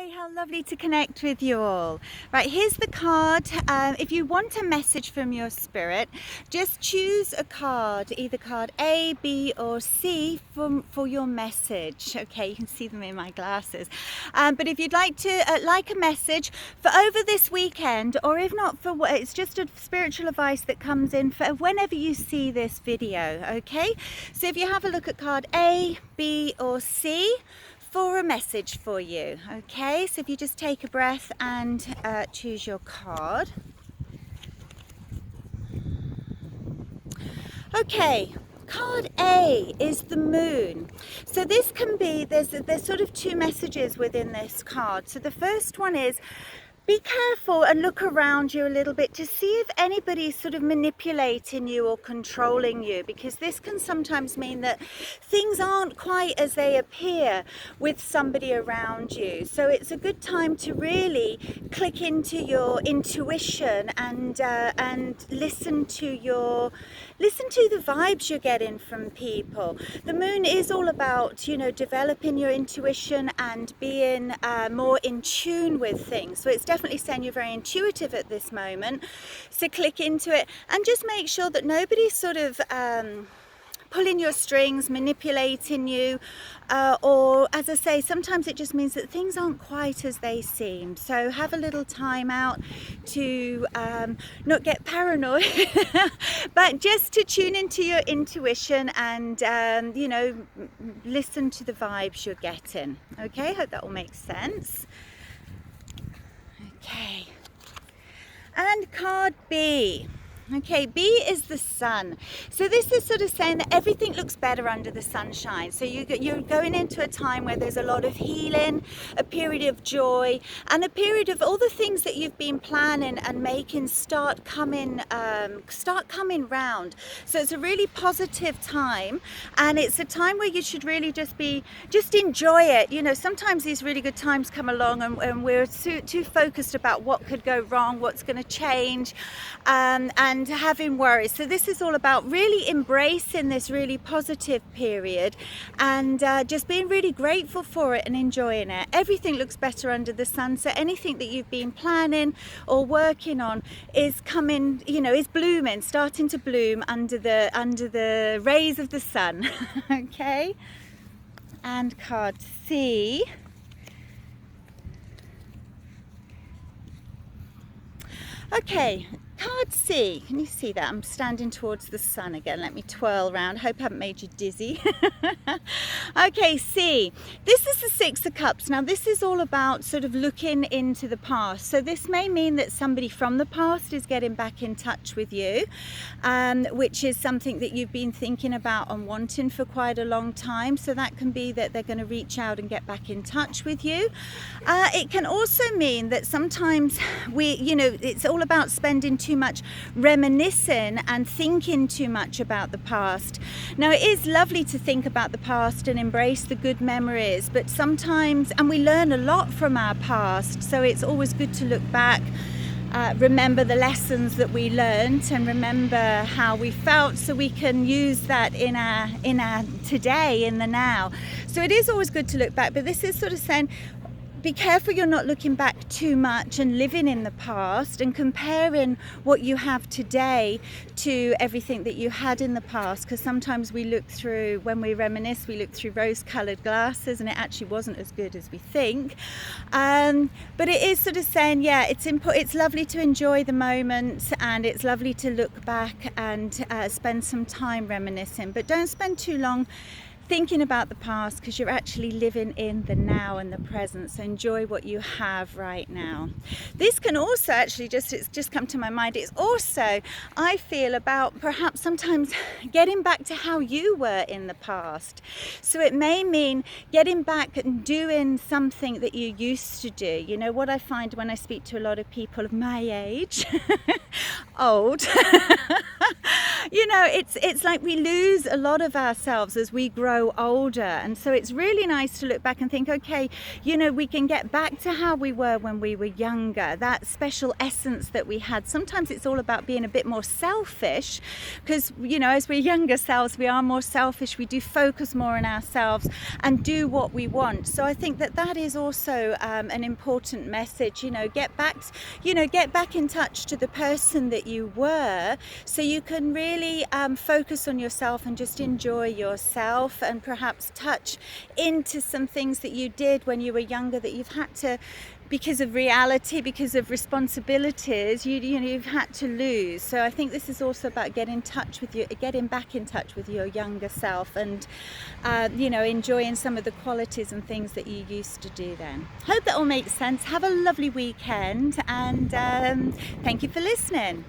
Hi, how lovely to connect with you all. Right, here's the card. If you want a message from your spirit, just choose a card, either card A, B or C for your message. Okay, you can see them in my glasses. But if you'd like to like a message for over this weekend, or if not for what, it's just a spiritual advice that comes in for whenever you see this video, okay? So if you have a look at card A, B or C, for a message for you. Okay, so if you just take a breath and choose your card. Okay, card A is the moon. So this can be, there's sort of two messages within this card. So the first one is, be careful and look around you a little bit to see if anybody's sort of manipulating you or controlling you, because this can sometimes mean that things aren't quite as they appear with somebody around you. So it's a good time to really click into your intuition and listen to the vibes you're getting from people. The moon is all about, you know, developing your intuition and being more in tune with things. So it's definitely saying you're very intuitive at this moment, so click into it and just make sure that nobody's sort of pulling your strings, manipulating you, or as I say, sometimes it just means that things aren't quite as they seem. So have a little time out to not get paranoid, but just to tune into your intuition and you know, listen to the vibes you're getting. Okay, hope that all makes sense. Okay, and card B. Okay, B is the sun. So this is sort of saying that everything looks better under the sunshine. So you're going into a time where there's a lot of healing, a period of joy, and a period of all the things that you've been planning and making start coming round. So it's a really positive time, and it's a time where you should really just enjoy it. You know, sometimes these really good times come along and we're too focused about what could go wrong, what's going to change, and having worries. So this is all about really embracing this really positive period and just being really grateful for it and enjoying it. Everything looks better under the sun, so anything that you've been planning or working on is coming, you know, is blooming, starting to bloom under the rays of the sun. Okay, and card C. Okay, card C, can you see that? I'm standing towards the sun again. Let me twirl around. Hope I haven't made you dizzy. Okay, C. This is the Six of Cups. Now, this is all about sort of looking into the past. So this may mean that somebody from the past is getting back in touch with you, which is something that you've been thinking about and wanting for quite a long time. So that can be that they're going to reach out and get back in touch with you. It can also mean that sometimes it's all about spending too much reminiscing and thinking too much about the past. Now, it is lovely to think about the past and embrace the good memories, but sometimes, and we learn a lot from our past, so it's always good to look back, remember the lessons that we learned and remember how we felt, so we can use that in our today, in the now. So it is always good to look back, but this is sort of saying, be careful you're not looking back too much and living in the past and comparing what you have today to everything that you had in the past, because sometimes we look through, when we reminisce, we look through rose-coloured glasses and it actually wasn't as good as we think. But it is sort of saying, yeah, it's lovely to enjoy the moment and it's lovely to look back and spend some time reminiscing, but don't spend too long thinking about the past, because you're actually living in the now and the present. So enjoy what you have right now. This can also actually it's just come to my mind, it's also, I feel, about perhaps sometimes getting back to how you were in the past. So it may mean getting back and doing something that you used to do. You know, what I find when I speak to a lot of people of my age, old, you know, it's like we lose a lot of ourselves as we grow grow older. And so it's really nice to look back and think, okay, you know, we can get back to how we were when we were younger, that special essence that we had. Sometimes it's all about being a bit more selfish, because, you know, as we're younger selves, we are more selfish, we do focus more on ourselves and do what we want. So I think that that is also an important message. You know, get back in touch to the person that you were, so you can really focus on yourself and just enjoy yourself, and perhaps touch into some things that you did when you were younger that you've had to, because of reality, because of responsibilities, you've had to lose. So I think this is also about getting back in touch with your younger self, and you know, enjoying some of the qualities and things that you used to do then. Hope that all makes sense. Have a lovely weekend, and thank you for listening.